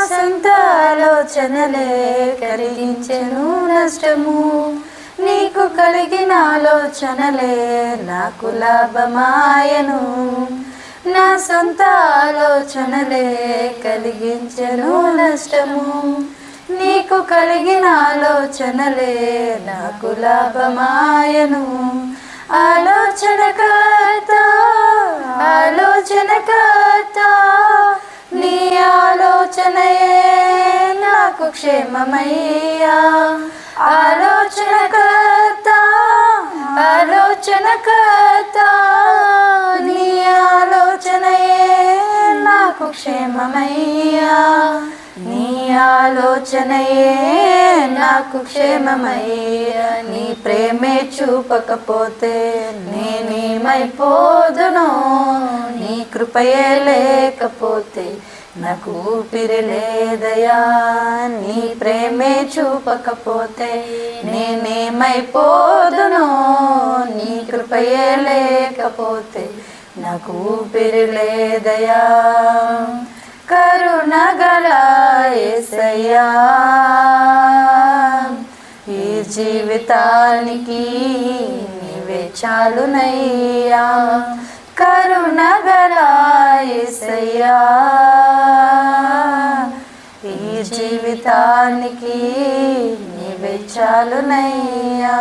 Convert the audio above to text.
సొంత ఆలోచనలే కలిగించెను నష్టము, నీకు కలిగిన ఆలోచనలే నాకు లాభమాయను. నా సొంత ఆలోచనలే కలిగించెను నష్టము, నీకు కలిగిన ఆలోచనలే నాకు లాభమాయను. ఆలోచనకర్త ఆలోచనకర్త నీ ఆలోచనయే నాకు క్షేమమయ్యా. ఆలోచనకర్త ఆలోచనకర్త నీ ఆలోచనయే నాకు క్షేమమయ్యా. నీ ఆలోచనయే నాకు క్షేమమయ్యా. నీ ప్రేమే చూపకపోతే నేనేమైపోదునో, నీ కృపయే లేకపోతే నాకు ఊపిరి లేదయా. నీ ప్రేమే చూపకపోతే నేనేమైపోదునో, నీ కృపయే లేకపోతే నాకు ఊపిరి లేదయా. కరుణగల యేసయ్యా, ఈ జీవితానికి నీవే చాలునయ్యా. కరుణగల యేసయ్యా, ఈ జీవితానికి నీవే చాలునయ్యా.